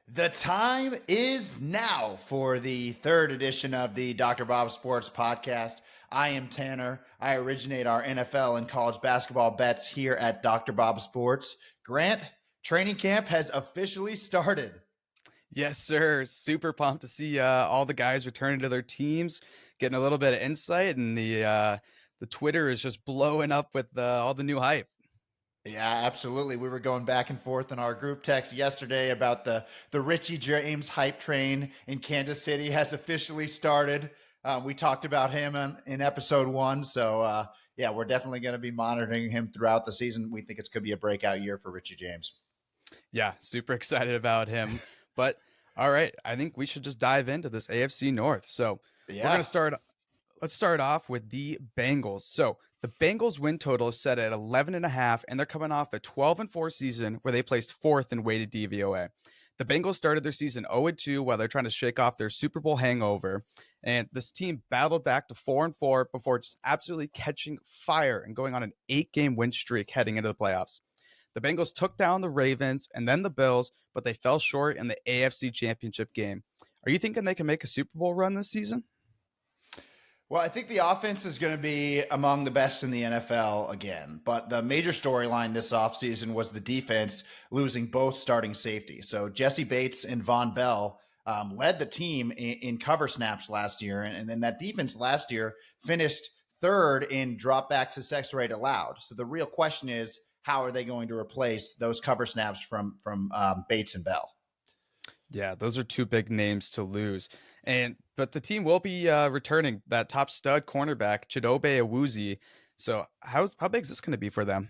The time is now for the third edition of the Dr. Bob Sports Podcast. I am Tanner. I originate our NFL and college basketball bets here at Dr. Bob Sports. Grant, training camp has officially started. Yes, sir. Super pumped to see all the guys returning to their teams, getting a little bit of insight, and the Twitter is just blowing up with all the new hype. Yeah, absolutely. We were going back and forth in our group text yesterday about the Richie James hype train in Kansas City has officially started. We talked about him in episode one, so yeah, we're definitely going to be monitoring him throughout the season. We think it's going to be a breakout year for Richie James. Yeah, super excited about him. But all right, I think we should just dive into this AFC North. So we're Yeah. gonna start. Let's start off with the Bengals. So the Bengals win total is set at 11 and a half, and they're coming off a 12-4 season where they placed fourth in weighted DVOA. The Bengals started their season 0-2 while they're trying to shake off their Super Bowl hangover. And this team battled back to 4-4 before just absolutely catching fire and going on an 8-game win streak heading into the playoffs. The Bengals took down the Ravens and then the Bills, but they fell short in the AFC Championship game. Are you thinking they can make a Super Bowl run this season? Well, I think the offense is going to be among the best in the NFL again. But the major storyline this offseason was the defense losing both starting safeties. So Jesse Bates and Von Bell led the team in cover snaps last year. And then that defense last year finished third in dropback success rate allowed. So the real question is, how are they going to replace those cover snaps from Bates and Bell? Yeah, those are two big names to lose. But the team will be returning that top stud cornerback, Chidobe Awuzie. So how big is this going to be for them?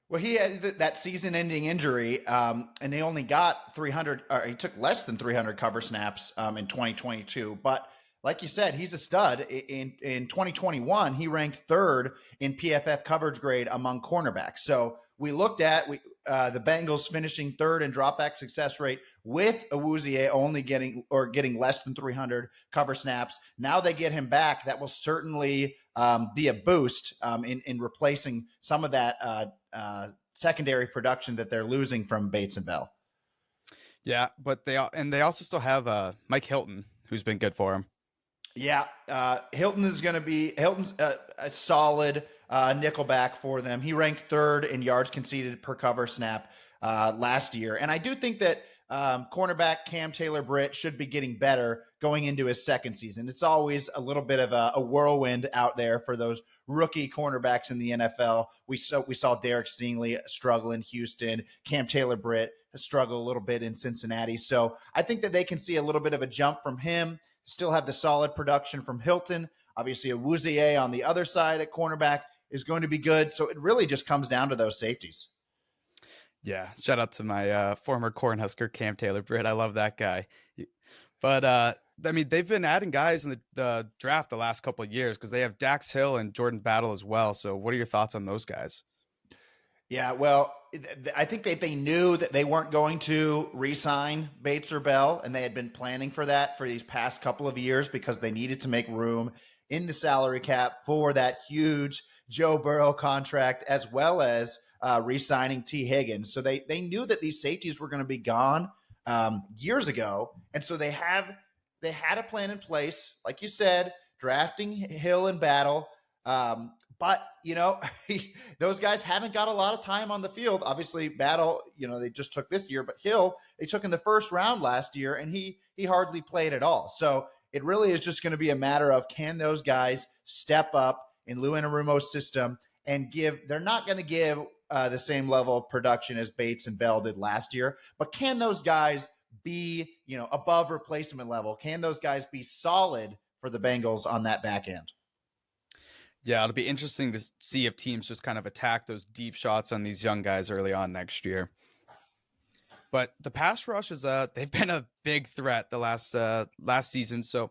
Well, he had that season-ending injury, and they only got 300. Or he took less than 300 cover snaps in 2022. But like you said, he's a stud. In 2021, he ranked third in PFF coverage grade among cornerbacks. So we looked at the Bengals finishing third in dropback success rate with Awuzie only getting less than 300 cover snaps. Now they get him back. That will certainly be a boost in replacing some of that secondary production that they're losing from Bates and Bell. Yeah, but they also still have Mike Hilton, who's been good for him. Yeah, Hilton's a solid nickelback for them. He ranked third in yards conceded per cover snap last year, and I do think that cornerback Cam Taylor-Britt should be getting better going into his second season. It's always a little bit of a whirlwind out there for those rookie cornerbacks in the NFL. We saw Derek Stingley struggle in Houston, Cam Taylor-Britt struggle a little bit in Cincinnati. So I think that they can see a little bit of a jump from him. Still have the solid production from Hilton. Obviously, Awuzie on the other side at cornerback is going to be good. So it really just comes down to those safeties. Yeah, shout out to my former Cornhusker Cam Taylor-Britt. I love that guy. But I mean, they've been adding guys in the draft the last couple of years because they have Dax Hill and Jordan Battle as well. So what are your thoughts on those guys? Yeah, well, I think they knew that they weren't going to re-sign Bates or Bell, and they had been planning for that for these past couple of years because they needed to make room in the salary cap for that huge Joe Burrow contract, as well as re-signing T. Higgins. So they knew that these safeties were going to be gone years ago, and so they had a plan in place, like you said, drafting Hill and Battle. But, those guys haven't got a lot of time on the field. Obviously, Battle, they just took this year, but Hill, they took in the first round last year, and he hardly played at all. So it really is just going to be a matter of, can those guys step up in Lou Anarumo's system and they're not going to give the same level of production as Bates and Bell did last year, but can those guys be, above replacement level? Can those guys be solid for the Bengals on that back end? Yeah, it'll be interesting to see if teams just kind of attack those deep shots on these young guys early on next year. But the pass rush is they've been a big threat the last season. So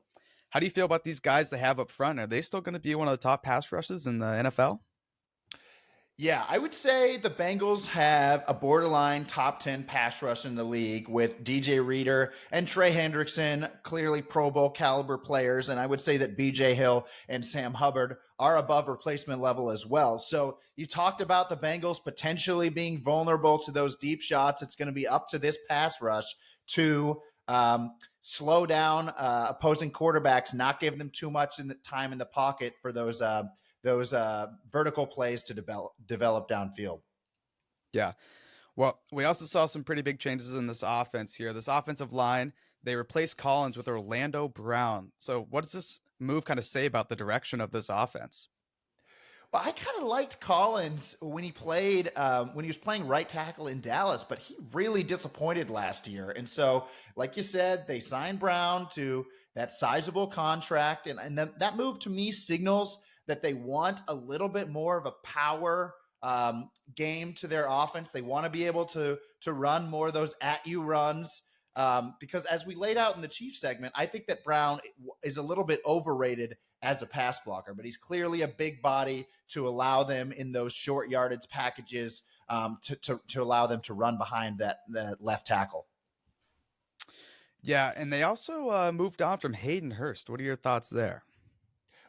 how do you feel about these guys they have up front? Are they still going to be one of the top pass rushes in the NFL? Yeah, I would say the Bengals have a borderline top 10 pass rush in the league with DJ Reader and Trey Hendrickson, clearly Pro Bowl caliber players. And I would say that BJ Hill and Sam Hubbard are above replacement level as well. So you talked about the Bengals potentially being vulnerable to those deep shots. It's going to be up to this pass rush to slow down opposing quarterbacks, not give them too much in the time in the pocket for those vertical plays to develop downfield. Yeah. Well, we also saw some pretty big changes in this offense here. This offensive line, they replaced Collins with Orlando Brown. So, what does this move kind of say about the direction of this offense? Well, I kind of liked Collins when he played when he was playing right tackle in Dallas, but he really disappointed last year. And so, like you said, they signed Brown to that sizable contract, and that move to me signals that they want a little bit more of a power game to their offense. They want to be able to run more of those at you runs. Because as we laid out in the Chiefs segment, I think that Brown is a little bit overrated as a pass blocker, but he's clearly a big body to allow them in those short yardage packages to allow them to run behind that left tackle. Yeah, and they also moved on from Hayden Hurst. What are your thoughts there?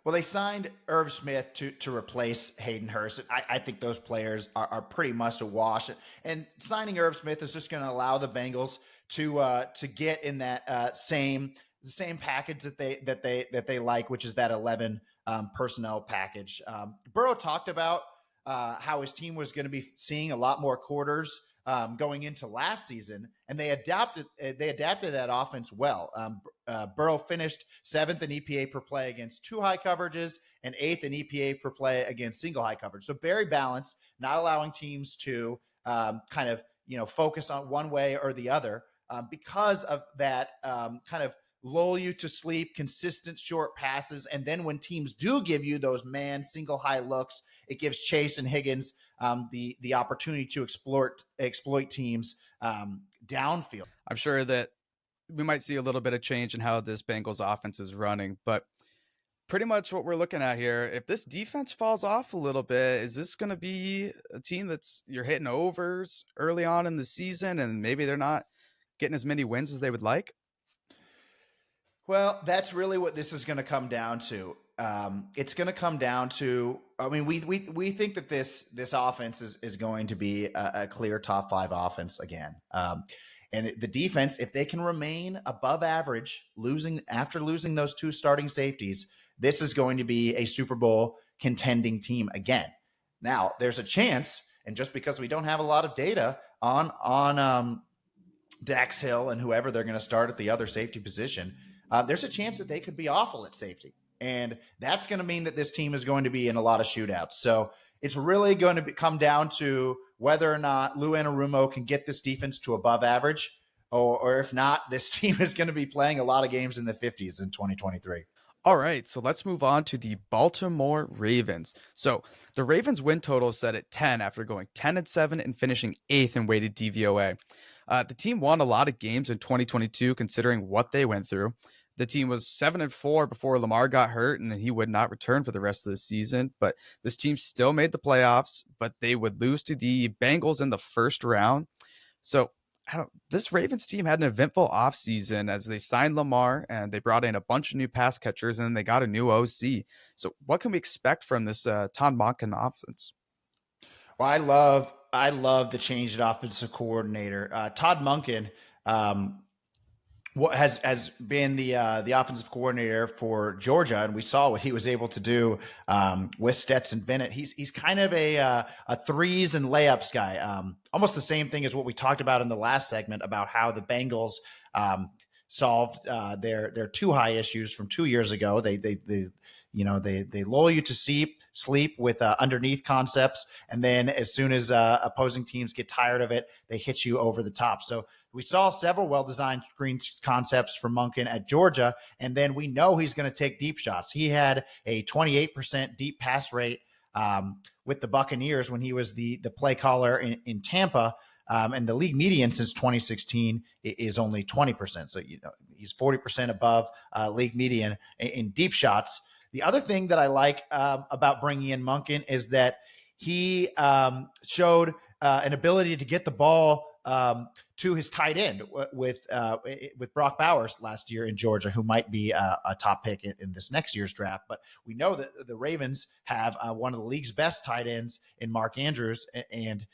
Well, they signed Irv Smith to replace Hayden Hurst. I think those players are pretty much a wash. And signing Irv Smith is just going to allow the Bengals to get in that same package that they like, which is that 11 personnel package. Burrow talked about how his team was going to be seeing a lot more quarters going into last season, and they adapted that offense well. Burrow finished 7th in EPA per play against two high coverages and 8th in EPA per play against single high coverage. So very balanced, not allowing teams to kind of focus on one way or the other because of that kind of lull you to sleep, consistent short passes. And then when teams do give you those man single high looks, it gives Chase and Higgins the opportunity to exploit teams downfield. I'm sure that we might see a little bit of change in how this Bengals offense is running, but pretty much what we're looking at here, if this defense falls off a little bit, is this going to be a team that's you're hitting overs early on in the season and maybe they're not getting as many wins as they would like? Well, that's really what this is going to come down to. It's going to come down to. I mean, we think that this offense is going to be a clear top 5 offense again. And the defense, if they can remain above average, after losing those 2 starting safeties, this is going to be a Super Bowl contending team again. Now, there's a chance, and just because we don't have a lot of data on Dax Hill and whoever they're going to start at the other safety position, there's a chance that they could be awful at safety. And that's going to mean that this team is going to be in a lot of shootouts. So it's really going to come down to whether or not Lou Anarumo can get this defense to above average, or if not, this team is going to be playing a lot of games in the 50s in 2023. All right, so let's move on to the Baltimore Ravens. So the Ravens win total is set at 10 after going 10-7 and finishing 8th in weighted DVOA. The team won a lot of games in 2022 considering what they went through. The team was 7-4 before Lamar got hurt, and then he would not return for the rest of the season. But this team still made the playoffs, but they would lose to the Bengals in the first round. So this Ravens team had an eventful offseason as they signed Lamar and they brought in a bunch of new pass catchers and they got a new OC. So what can we expect from this Todd Monken offense? Well, I love the change at offensive coordinator. Todd Monken what has been the offensive coordinator for Georgia, and we saw what he was able to do with Stetson Bennett. He's kind of a threes and layups guy, almost the same thing as what we talked about in the last segment about how the Bengals solved their too high issues from 2 years ago. They lull you to sleep with underneath concepts, and then as soon as opposing teams get tired of it, they hit you over the top. So we saw several well-designed screen concepts from Monken at Georgia, and then we know he's going to take deep shots. He had a 28% deep pass rate with the Buccaneers when he was the play caller in Tampa, and the league median since 2016 is only 20%. So he's 40% above league median in deep shots. The other thing that I like about bringing in Monken is that he showed an ability to get the ball to his tight end with Brock Bowers last year in Georgia, who might be a top pick in this next year's draft. But we know that the Ravens have one of the league's best tight ends in Mark Andrews, and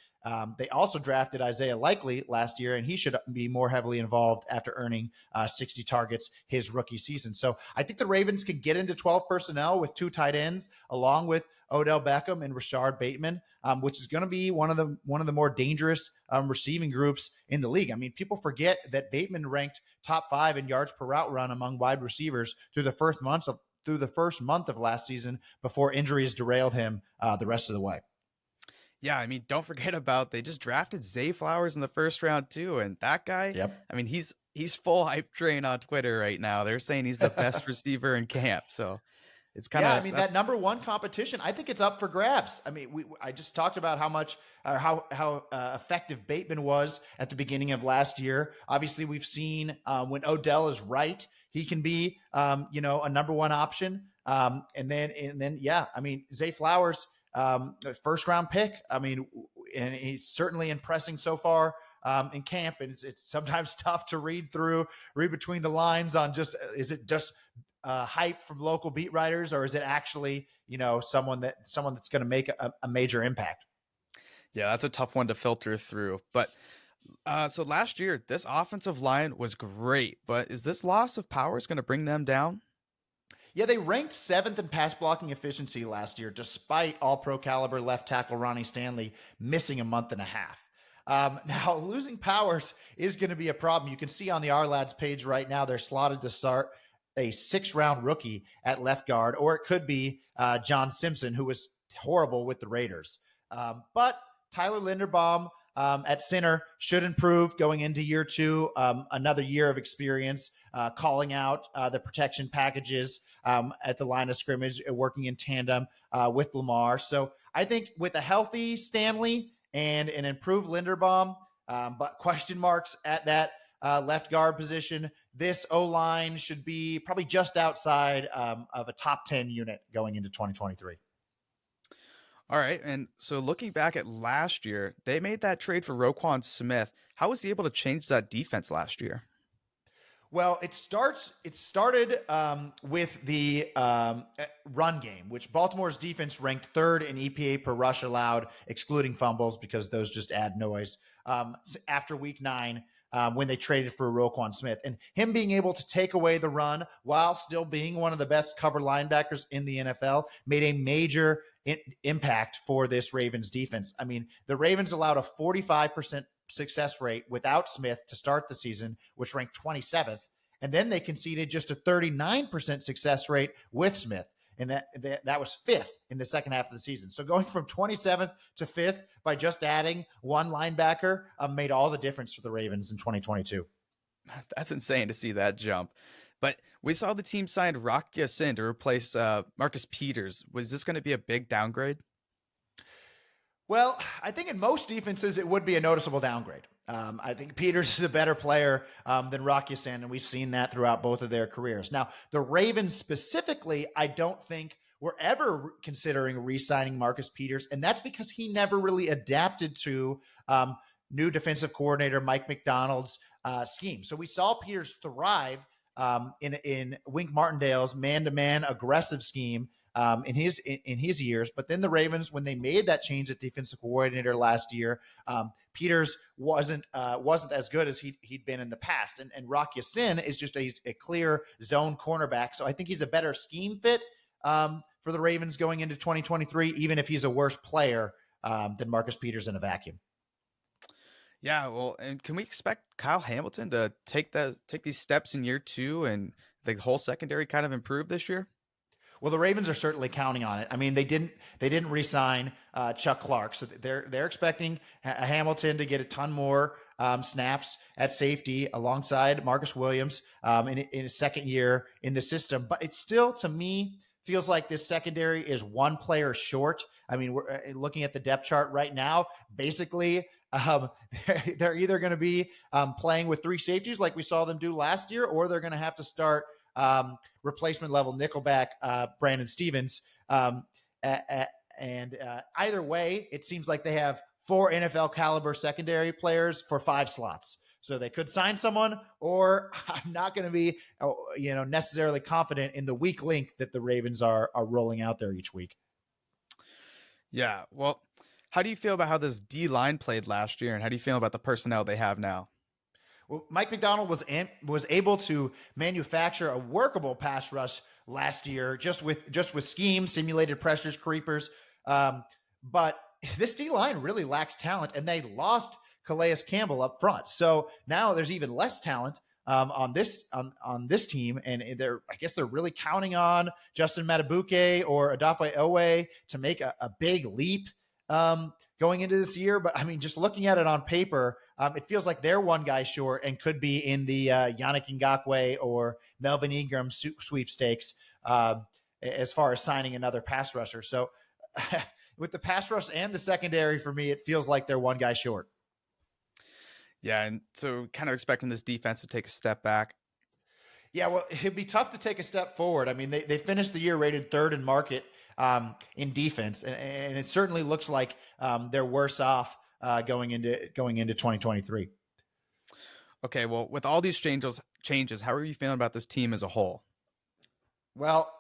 they also drafted Isaiah Likely last year, and he should be more heavily involved after earning 60 targets his rookie season. So I think the Ravens can get into 12 personnel with two tight ends, along with Odell Beckham and Rashard Bateman, which is going to be one of the more dangerous receiving groups in the league. I mean, people forget that Bateman ranked top 5 in yards per route run among wide receivers through the first month of last season before injuries derailed him the rest of the way. Yeah, I mean, don't forget about they just drafted Zay Flowers in the first round too, and that guy, Yep. I mean, he's full hype train on Twitter right now. They're saying he's the best receiver in camp, so it's kind Yeah, of I mean that number one competition, I think it's up for grabs. I mean, I just talked about how much how effective Bateman was at the beginning of last year. Obviously, we've seen when Odell is right, he can be a number one option. And then yeah, I mean Zay Flowers, first round pick. I mean, and he's certainly impressing so far in camp. And it's sometimes tough to read between the lines on is it just hype from local beat writers, or is it actually someone that's going to make a major impact? Yeah, that's a tough one to filter through. But so last year, this offensive line was great, but is this loss of Powers going to bring them down? Yeah, they ranked 7th in pass blocking efficiency last year, despite all pro caliber left tackle Ronnie Stanley missing a month and a half. Now, losing Powers is going to be a problem. You can see on the Our Lads page right now, they're slotted to start a 6th-round rookie at left guard, or it could be John Simpson, who was horrible with the Raiders. But Tyler Linderbaum at center should improve going into year 2. Another year of experience calling out the protection packages at the line of scrimmage, working in tandem with Lamar. So I think with a healthy Stanley and an improved Linderbaum, but question marks at that left guard position, this O-line should be probably just outside of a top 10 unit going into 2023. All right. And so looking back at last year, they made that trade for Roquan Smith. How was he able to change that defense last year? Well, it started with the run game, which Baltimore's defense ranked 3rd in EPA per rush allowed, excluding fumbles, because those just add noise. After week 9, when they traded for Roquan Smith, and him being able to take away the run while still being one of the best cover linebackers in the NFL made a major impact for this Ravens defense. I mean, the Ravens allowed a 45% success rate without Smith to start the season, which ranked 27th. And then they conceded just a 39% success rate with Smith. And that was 5th in the second half of the season. So going from 27th to 5th by just adding one linebacker made all the difference for the Ravens in 2022. That's insane to see that jump. But we saw the team signed Rock Ya-Sin to replace Marcus Peters. Was this going to be a big downgrade? Well, I think in most defenses, it would be a noticeable downgrade. I think Peters is a better player than Rock Ya-Sin, and we've seen that throughout both of their careers. Now, the Ravens specifically, I don't think were ever considering re-signing Marcus Peters, and that's because he never really adapted to new defensive coordinator Mike Macdonald's scheme. So we saw Peters thrive in Wink Martindale's man-to-man aggressive scheme in his years. But then the Ravens, when they made that change at defensive coordinator last year, Peters wasn't as good as he'd been in the past. And Rock Ya-Sin is just a clear zone cornerback. So I think he's a better scheme fit for the Ravens going into 2023, even if he's a worse player than Marcus Peters in a vacuum. Yeah, well, and can we expect Kyle Hamilton to take these steps in year 2 and the whole secondary kind of improve this year? Well, the Ravens are certainly counting on it. I mean, they didn't re-sign Chuck Clark, so they're expecting Hamilton to get a ton more snaps at safety alongside Marcus Williams in his second year in the system. But it still, to me, feels like this secondary is one player short. I mean, we're looking at the depth chart right now. Basically, they're either going to be playing with 3 safeties like we saw them do last year, or they're going to have to start replacement level nickelback Brandon Stevens And either way, it seems like they have 4 NFL caliber secondary players for 5 slots. So they could sign someone, or I'm not going to be, necessarily confident in the weak link that the Ravens are rolling out there each week. Yeah. Well, how do you feel about how this D line played last year, and how do you feel about the personnel they have now? Well, Mike McDonald was able to manufacture a workable pass rush last year, just with scheme, simulated pressures, creepers. But this D line really lacks talent, and they lost Calais Campbell up front. So now there's even less talent on this team, and I guess they're really counting on Justin Matabuke or Adafwe Owe to make a big leap going into this year. But I mean, just looking at it on paper, it feels like they're one guy short and could be in the Yannick Ngakoue or Melvin Ingram sweepstakes as far as signing another pass rusher. So with the pass rush and the secondary, for me, it feels like they're one guy short. Yeah, and so kind of expecting this defense to take a step back. Yeah, well, it'd be tough to take a step forward. I mean, they finished the year rated third in market in defense, and it certainly looks like they're worse off going into 2023. Okay, well, with all these changes, how are you feeling about this team as a whole? Well,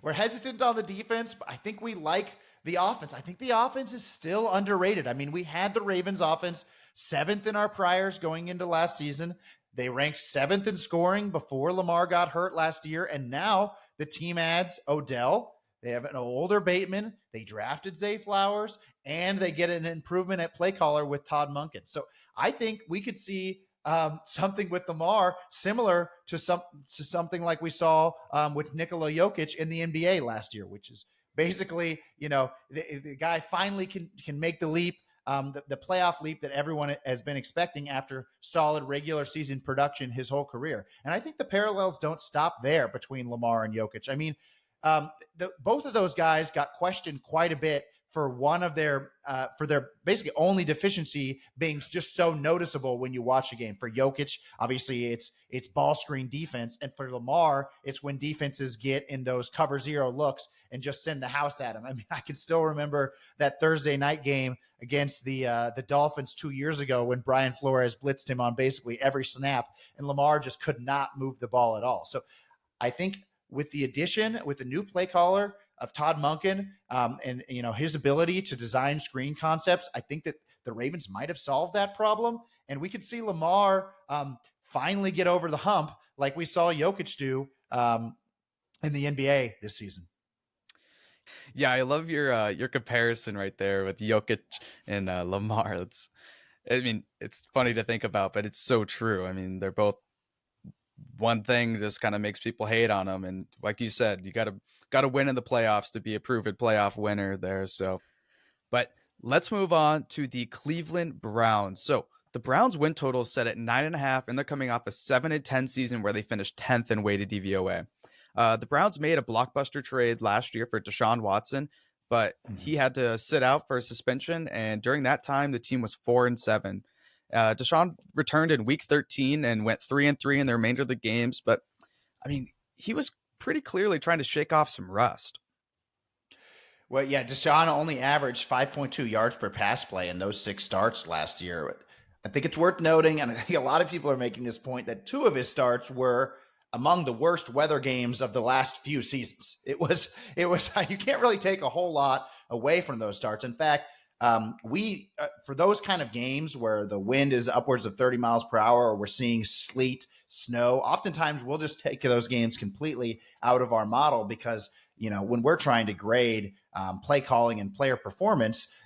we're hesitant on the defense, but I think we like the offense. I think the offense is still underrated. I mean, we had the Ravens offense 7th in our priors going into last season. They ranked 7th in scoring before Lamar got hurt last year. And now the team adds Odell. They have an older Bateman. They drafted Zay Flowers, and they get an improvement at play caller with Todd Monken. So I think we could see something with Lamar similar to something like we saw with Nikola Jokic in the NBA last year, which is basically, the guy finally can make the leap. The playoff leap that everyone has been expecting after solid regular season production his whole career. And I think the parallels don't stop there between Lamar and Jokic. I mean, both of those guys got questioned quite a bit for for their basically only deficiency being just so noticeable when you watch a game. For Jokic, obviously it's ball screen defense. And for Lamar, it's when defenses get in those cover zero looks and just send the house at him. I mean, I can still remember that Thursday night game against the Dolphins 2 years ago when Brian Flores blitzed him on basically every snap, and Lamar just could not move the ball at all. So I think with the new play caller of Todd Monken, and his ability to design screen concepts, I think that the Ravens might have solved that problem, and we could see Lamar finally get over the hump like we saw Jokic do in the NBA this season. Yeah, I love your comparison right there with Jokic and Lamar. It's funny to think about, but it's so true. I mean, they're both one thing just kind of makes people hate on them, and like you said, you gotta win in the playoffs to be a proven playoff winner there. So, but let's move on to the Cleveland Browns. So the Browns win total is set at 9.5, and they're coming off a 7-10 season where they finished 10th in weighted DVOA. The Browns made a blockbuster trade last year for Deshaun Watson, but he had to sit out for a suspension, and during that time, the team was 4-7. Deshaun returned in week 13 and went 3-3 in the remainder of the games, but I mean, he was pretty clearly trying to shake off some rust. Well, yeah, Deshaun only averaged 5.2 yards per pass play in those 6 starts last year. I think it's worth noting, and I think a lot of people are making this point, that 2 of his starts were among the worst weather games of the last few seasons. It was you can't really take a whole lot away from those starts. In fact, for those kind of games where the wind is upwards of 30 miles per hour, or we're seeing sleet, snow, oftentimes we'll just take those games completely out of our model because, when we're trying to grade play calling and player performance,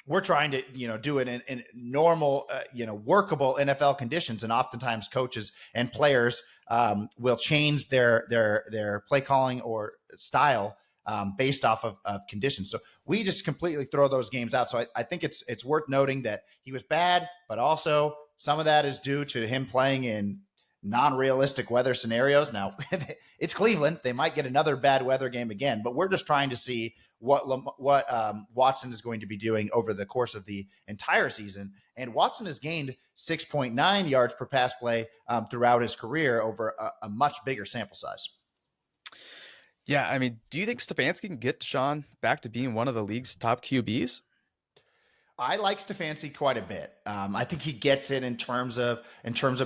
we're trying to, do it in normal, workable NFL conditions. And oftentimes coaches and players will change their play calling or style based off of conditions. So we just completely throw those games out. So I think it's worth noting that he was bad, but also some of that is due to him playing in non-realistic weather scenarios. Now, it's Cleveland. They might get another bad weather game again, but we're just trying to see what Watson is going to be doing over the course of the entire season. And Watson has gained 6.9 yards per pass play throughout his career over a much bigger sample size. Yeah, I mean, do you think Stefanski can get Deshaun back to being one of the league's top QBs? I like Stefanski quite a bit. I think he gets it in terms of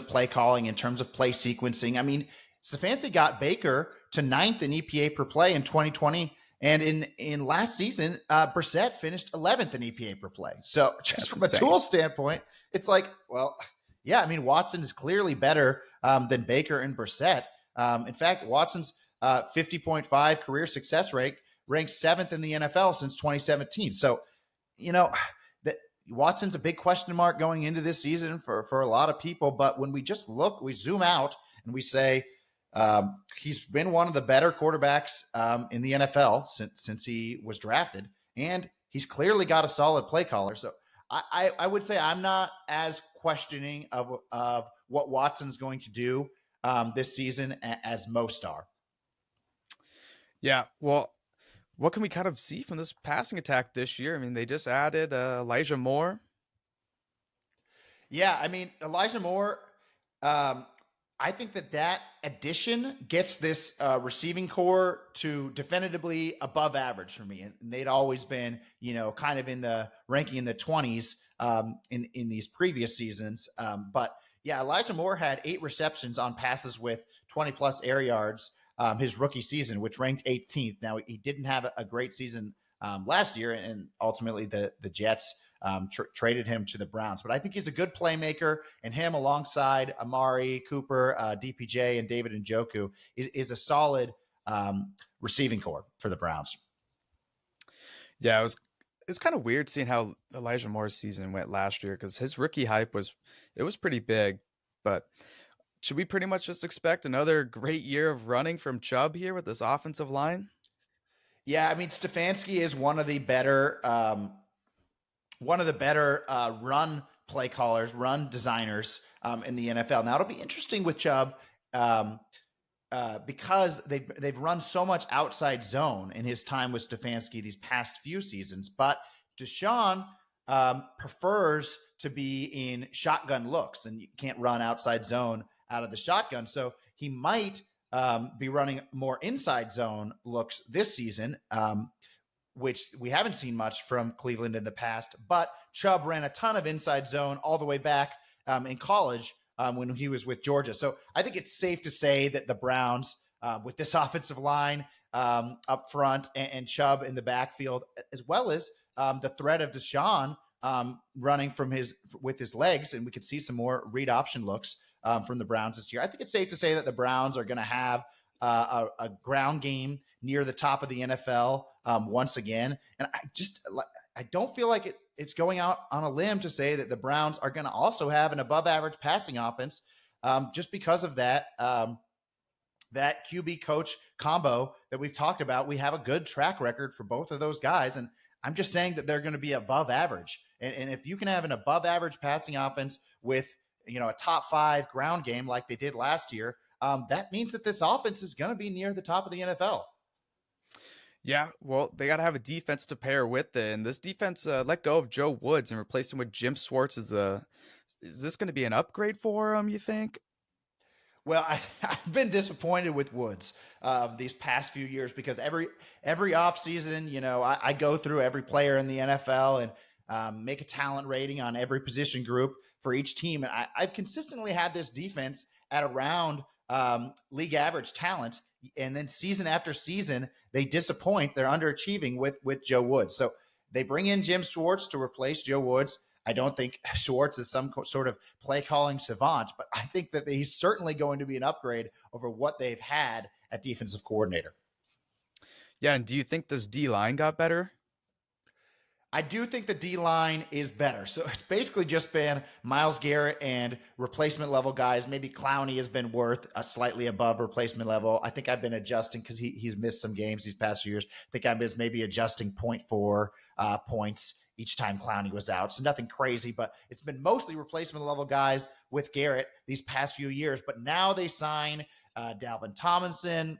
play calling, in terms of play sequencing. I mean, Stefanski got Baker to ninth in EPA per play in 2020, and in last season, Brissett finished 11th in EPA per play. So just That's from a insane. tool standpoint, it's like, well, yeah. I mean, Watson is clearly better than Baker and Brissett. In fact, Watson's 50.5 career success rate ranks seventh in the NFL since 2017. So you know that Watson's a big question mark going into this season for a lot of people. But when we just look, we zoom out and we say he's been one of the better quarterbacks in the NFL since he was drafted, and he's clearly got a solid play caller. So I would say I'm not as questioning of what Watson's going to do this season as most are. Yeah, well, what can we kind of see from this passing attack this year? I mean, they just added Elijah Moore. Yeah, I mean Elijah Moore. Um, I think that addition gets this receiving core to definitively above average for me, and they'd always been, kind of in the ranking in the 20s in these previous seasons. But yeah, Elijah Moore had 8 receptions on passes with 20 plus air yards his rookie season, which ranked 18th. Now he didn't have a great season last year, and ultimately the Jets traded him to the Browns. But I think he's a good playmaker, and him alongside Amari Cooper, DPJ, and David Njoku is a solid receiving core for the Browns. Yeah, it's kind of weird seeing how Elijah Moore's season went last year because his rookie hype was pretty big. But should we pretty much just expect another great year of running from Chubb here with this offensive line? Yeah, I mean Stefanski is one of the better run play callers, run designers in the NFL. Now it'll be interesting with Chubb um, because they've run so much outside zone in his time with Stefanski these past few seasons. But Deshaun prefers to be in shotgun looks, and you can't run outside zone out of the shotgun. So he might be running more inside zone looks this season. Which we haven't seen much from Cleveland in the past. But Chubb ran a ton of inside zone all the way back in college when he was with Georgia. So I think it's safe to say that the Browns, with this offensive line up front and Chubb in the backfield, as well as the threat of Deshaun running with his legs, and we could see some more read option looks from the Browns this year. I think it's safe to say that the Browns are going to have a ground game near the top of the NFL once again. And I don't feel like it's going out on a limb to say that the Browns are going to also have an above average passing offense just because of that QB coach combo that we've talked about. We have a good track record for both of those guys. And I'm just saying that they're going to be above average. And if you can have an above average passing offense with, a top 5 ground game like they did last year, that means that this offense is going to be near the top of the NFL. Yeah, well, they got to have a defense to pair with it, and this defense let go of Joe Woods and replaced him with Jim Schwartz. Is this going to be an upgrade for him? You think? Well, I've been disappointed with Woods these past few years because every offseason, I go through every player in the NFL and make a talent rating on every position group for each team. And I've consistently had this defense at around league average talent. And then season after season, they disappoint. They're underachieving with Joe Woods. So they bring in Jim Schwartz to replace Joe Woods. I don't think Schwartz is some sort of play calling savant, but I think that he's certainly going to be an upgrade over what they've had at defensive coordinator. Yeah, and do you think this D line got better? I do think the D line is better. So it's basically just been Myles Garrett and replacement level guys. Maybe Clowney has been worth a slightly above replacement level. I think I've been adjusting because he's missed some games these past few years. I think I've been maybe adjusting 0.4 points each time Clowney was out. So nothing crazy, but it's been mostly replacement level guys with Garrett these past few years. But now they sign Dalvin Tomlinson,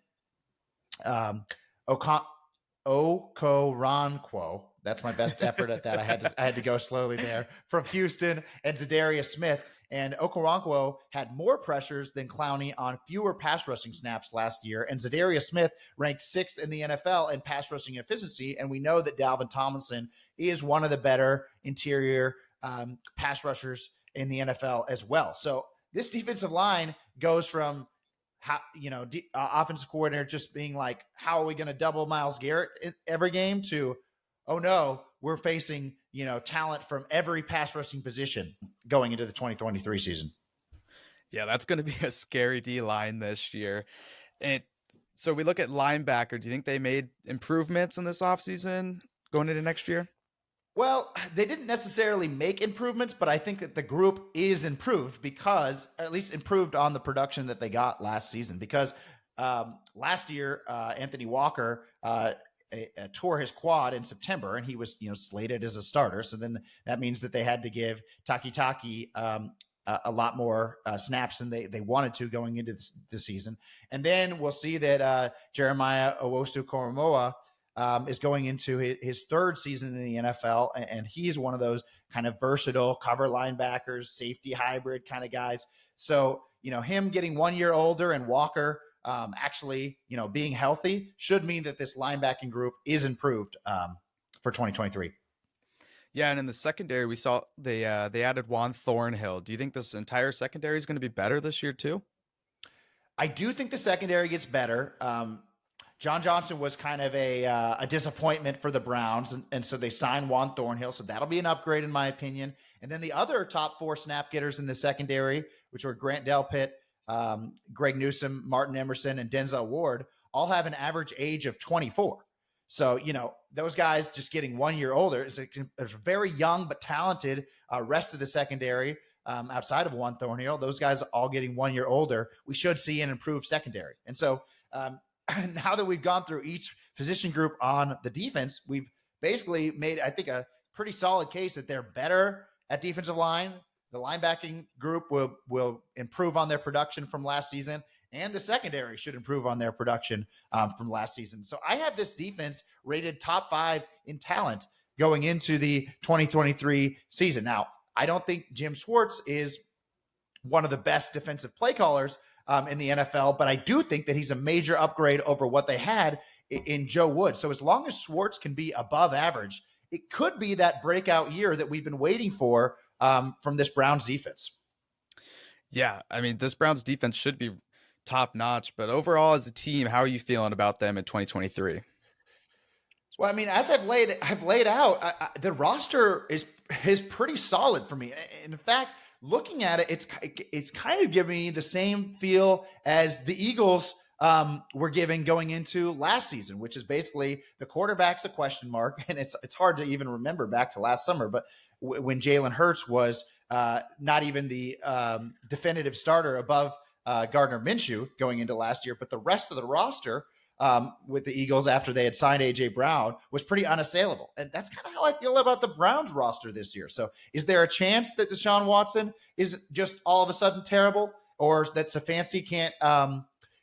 Okoronkwo. That's my best effort at that. I had to go slowly there from Houston and Zadarius Smith. And Okoronkwo had more pressures than Clowney on fewer pass rushing snaps last year. And Zadarius Smith ranked 6th in the NFL in pass rushing efficiency. And we know that Dalvin Tomlinson is one of the better interior pass rushers in the NFL as well. So this defensive line goes from offensive coordinator just being like, how are we going to double Myles Garrett every game to, oh no, we're facing, talent from every pass rushing position going into the 2023 season. Yeah, that's going to be a scary D line this year. And so we look at linebacker. Do you think they made improvements in this offseason going into next year? Well, they didn't necessarily make improvements, but I think that the group is improved because, or at least improved on the production that they got last season. Because last year, Anthony Walker tore his quad in September, and he was slated as a starter. So then that means that they had to give Taki a lot more snaps than they wanted to going into this season. And then we'll see that Jeremiah Owusu-Koramoah is going into his third season in the NFL, and he's one of those kind of versatile cover linebackers, safety hybrid kind of guys. So, him getting 1 year older and Walker actually, being healthy should mean that this linebacking group is improved for 2023. Yeah, and in the secondary, we saw they added Juan Thornhill. Do you think this entire secondary is going to be better this year too? I do think the secondary gets better. John Johnson was kind of a disappointment for the Browns, and so they signed Juan Thornhill, so that'll be an upgrade in my opinion. And then the other top 4 snap getters in the secondary, which were Grant Delpit, Greg Newsome, Martin Emerson, and Denzel Ward, all have an average age of 24. So, those guys just getting 1 year older is a very young but talented rest of the secondary outside of Juan Thornhill. Those guys all getting 1 year older. We should see an improved secondary. And so now that we've gone through each position group on the defense, we've basically made, I think, a pretty solid case that they're better at defensive line. The linebacking group will improve on their production from last season, and the secondary should improve on their production from last season. So I have this defense rated top 5 in talent going into the 2023 season. Now, I don't think Jim Schwartz is one of the best defensive play callers in the NFL, but I do think that he's a major upgrade over what they had in Joe Woods. So as long as Schwartz can be above average, it could be that breakout year that we've been waiting for from this Browns defense. Yeah, I mean, this Browns defense should be top notch, but overall as a team, how are you feeling about them in 2023? Well, I mean, as I've laid out, the roster is pretty solid for me. In fact, looking at it, it's kind of giving me the same feel as the Eagles were giving going into last season, which is basically the quarterback's a question mark, and it's hard to even remember back to last summer, but when Jalen Hurts was not even the definitive starter above Gardner Minshew going into last year, but the rest of the roster with the Eagles after they had signed A.J. Brown was pretty unassailable. And that's kind of how I feel about the Browns roster this year. So is there a chance that Deshaun Watson is just all of a sudden terrible, or that Stefanski can't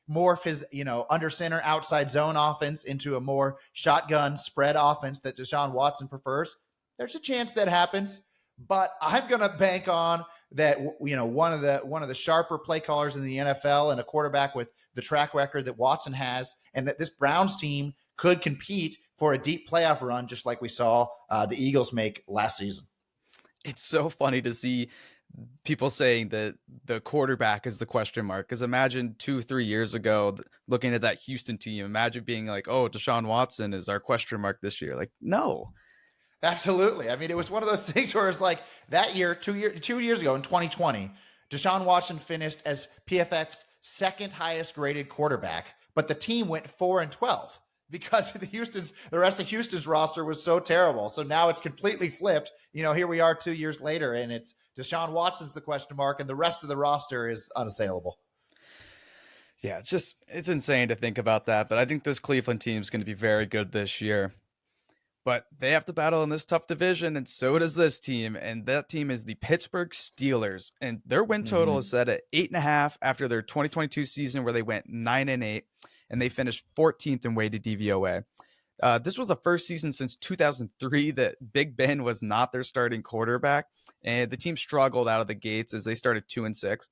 morph his, under center outside zone offense into a more shotgun spread offense that Deshaun Watson prefers? There's a chance that happens, but I'm going to bank on that, one of the sharper play callers in the NFL and a quarterback with the track record that Watson has, and that this Browns team could compete for a deep playoff run, just like we saw the Eagles make last season. It's so funny to see people saying that the quarterback is the question mark. Because imagine 2-3 years ago, looking at that Houston team, imagine being like, oh, Deshaun Watson is our question mark this year. Like, no. Absolutely. I mean, it was one of those things where it's like that year, 2 years ago in 2020, Deshaun Watson finished as PFF's second highest graded quarterback, but the team went 4-12 because the rest of Houston's roster was so terrible. So now it's completely flipped. Here we are 2 years later, and it's Deshaun Watson's the question mark, and the rest of the roster is unassailable. Yeah, it's insane to think about that. But I think this Cleveland team is going to be very good this year. But they have to battle in this tough division, and so does this team. And that team is the Pittsburgh Steelers. And their win total is set at 8.5 after their 2022 season, where they went 9-8, and they finished 14th in weighted DVOA. This was the first season since 2003 that Big Ben was not their starting quarterback, and the team struggled out of the gates as they started 2-6.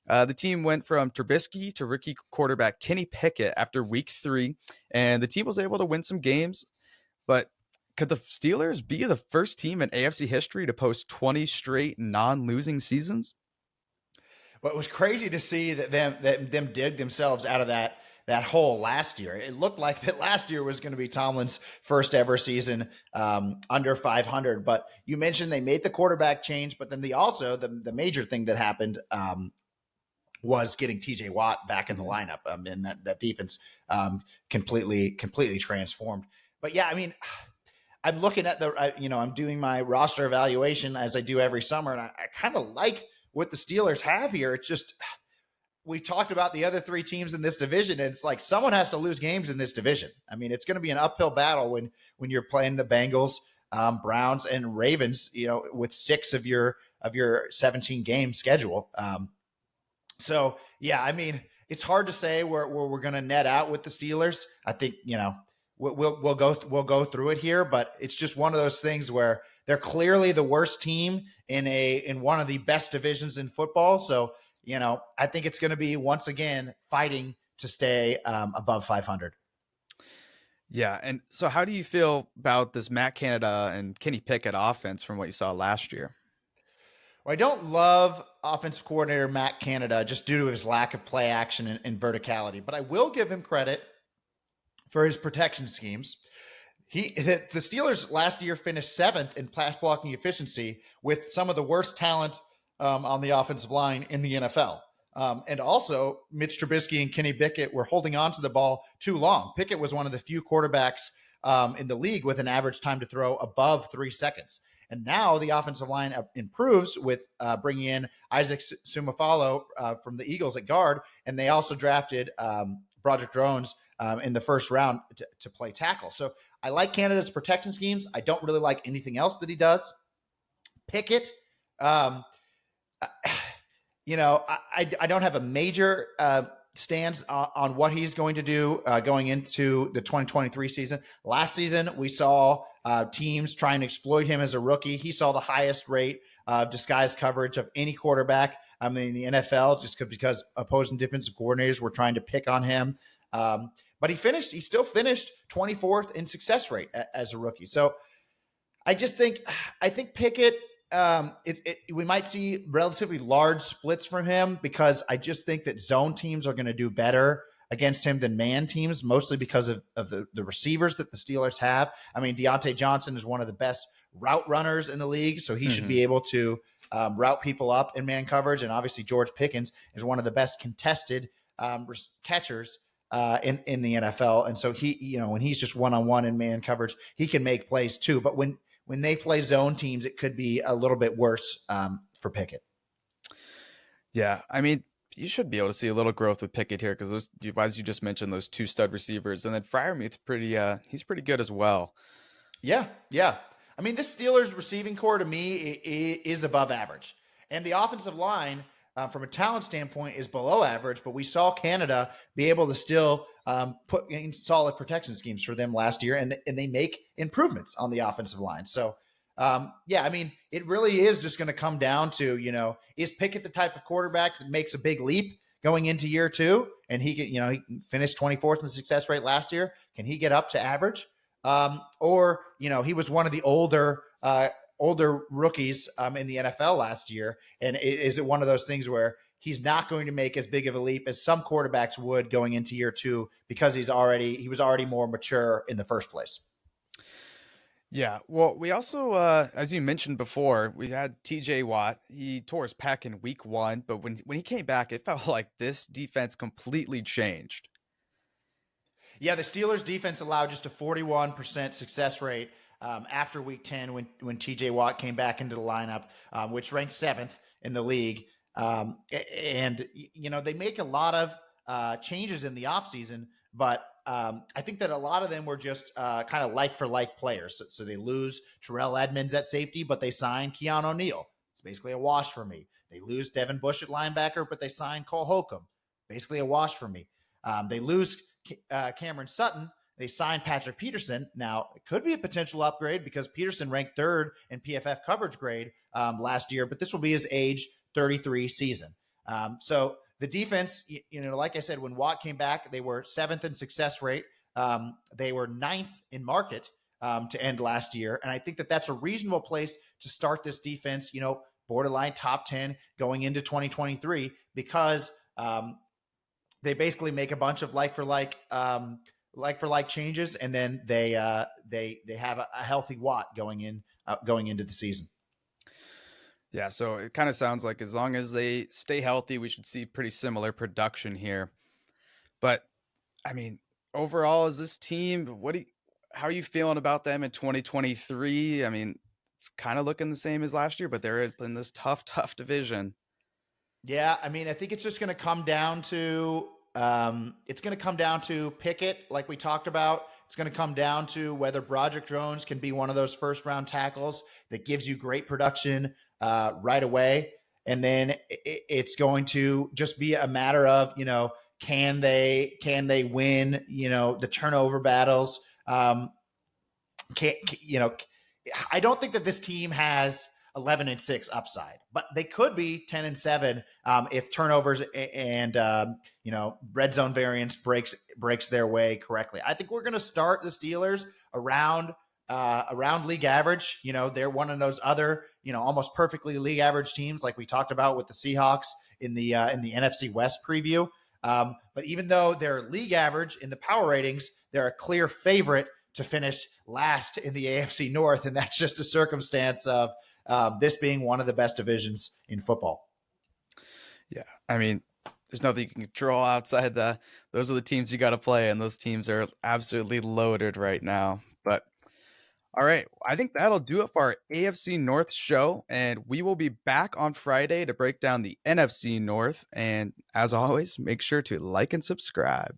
The team went from Trubisky to rookie quarterback Kenny Pickett after week 3, and the team was able to win some games. But could the Steelers be the first team in AFC history to post 20 straight non-losing seasons? Well, it was crazy to see that them dig themselves out of that hole last year. It looked like that last year was going to be Tomlin's first ever season under 500. But you mentioned they made the quarterback change, but then the major thing that happened was getting TJ Watt back in the lineup, and that defense completely transformed. But yeah, I mean, I'm looking at I'm doing my roster evaluation as I do every summer, and I kind of like what the Steelers have here. It's just, we've talked about the other three teams in this division, and it's like someone has to lose games in this division. I mean, it's going to be an uphill battle when you're playing the Bengals, Browns, and Ravens, with 6 of your 17 game schedule. So yeah, I mean, it's hard to say where we're going to net out with the Steelers. I think we'll go through it here, but it's just one of those things where they're clearly the worst team in one of the best divisions in football. So I think it's going to be once again fighting to stay above 500. Yeah, and so how do you feel about this Matt Canada and Kenny Pickett offense from what you saw last year? Well, I don't love offensive coordinator Matt Canada just due to his lack of play action and verticality, but I will give him credit for his protection schemes. The Steelers last year finished 7th in pass blocking efficiency with some of the worst talent on the offensive line in the NFL. And also, Mitch Trubisky and Kenny Pickett were holding on to the ball too long. Pickett was one of the few quarterbacks in the league with an average time to throw above 3 seconds. And now the offensive line improves with bringing in Isaac Sumafalo from the Eagles at guard, and they also drafted Broderick Jones in the first round to play tackle. So I like Canada's protection schemes. I don't really like anything else that he does. Pickett, I don't have a major stance on what he's going to do going into the 2023 season. Last season, we saw teams trying to exploit him as a rookie. He saw the highest rate of disguise coverage of any quarterback in the NFL, just because opposing defensive coordinators were trying to pick on him. But he still finished 24th in success rate as a rookie. So I think Pickett, we might see relatively large splits from him because I just think that zone teams are going to do better against him than man teams, mostly because of the receivers that the Steelers have. I mean, Deontay Johnson is one of the best route runners in the league, so he should be able to route people up in man coverage. And obviously George Pickens is one of the best contested catchers in the NFL. And so he, when he's just one-on-one in man coverage, he can make plays too. But when they play zone teams, it could be a little bit worse for Pickett. Yeah, I mean, you should be able to see a little growth with Pickett here because those, as you just mentioned, those 2 stud receivers, and then Freiermuth's he's pretty good as well. Yeah. I mean, this Steelers receiving core to me is above average, and the offensive line from a talent standpoint is below average. But we saw Canada be able to still put in solid protection schemes for them last year, and they make improvements on the offensive line. So I mean, it really is just going to come down to, is Pickett the type of quarterback that makes a big leap going into year 2? And he finished 24th in the success rate last year. Can he get up to average? Or he was one of the older rookies in the NFL last year. And is it one of those things where he's not going to make as big of a leap as some quarterbacks would going into year 2 because he was already more mature in the first place? Yeah, well, we also, as you mentioned before, we had TJ Watt. He tore his pec in week 1, but when he came back, it felt like this defense completely changed. Yeah, the Steelers defense allowed just a 41% success rate after week 10 when TJ Watt came back into the lineup, which ranked 7th in the league. And they make a lot of changes in the offseason, but I think that a lot of them were just kind of like for like players. So they lose Terrell Edmonds at safety, but they sign Keanu O'Neal. It's basically a wash for me. They lose Devin Bush at linebacker, but they sign Cole Holcomb. Basically a wash for me. They lose Cameron Sutton, They signed Patrick Peterson. Now, it could be a potential upgrade because Peterson ranked third in PFF coverage grade last year, but this will be his age 33 season. So the defense, like I said, when Watt came back, they were seventh in success rate. They were ninth in market to end last year. And I think that that's a reasonable place to start this defense, borderline top 10 going into 2023, because they basically make a bunch of like for like changes, and then they have a healthy Watt going into the season. Yeah, so it kind of sounds like as long as they stay healthy, we should see pretty similar production here. But I mean, overall, is this team, how are you feeling about them in 2023? I mean, it's kind of looking the same as last year, but they're in this tough division. Yeah, I mean, I think it's just going to come down to Pickett, like we talked about. It's going to come down to whether Broderick Jones can be one of those first round tackles that gives you great production right away, and then it's going to just be a matter of can they win the turnover battles. I don't think that this team has 11-6 upside, but they could be 10-7 if turnovers and red zone variance breaks their way correctly. I think we're going to start the Steelers around league average. They're one of those other almost perfectly league average teams, like we talked about with the Seahawks in the NFC West preview. But even though they're league average in the power ratings, they're a clear favorite to finish last in the AFC North, and that's just a circumstance of this being one of the best divisions in football. Yeah, I mean, there's nothing you can control outside those are the teams you got to play, and those teams are absolutely loaded right now. But all right, I think that'll do it for our AFC North show, and we will be back on Friday to break down the NFC North. And as always, make sure to like and subscribe.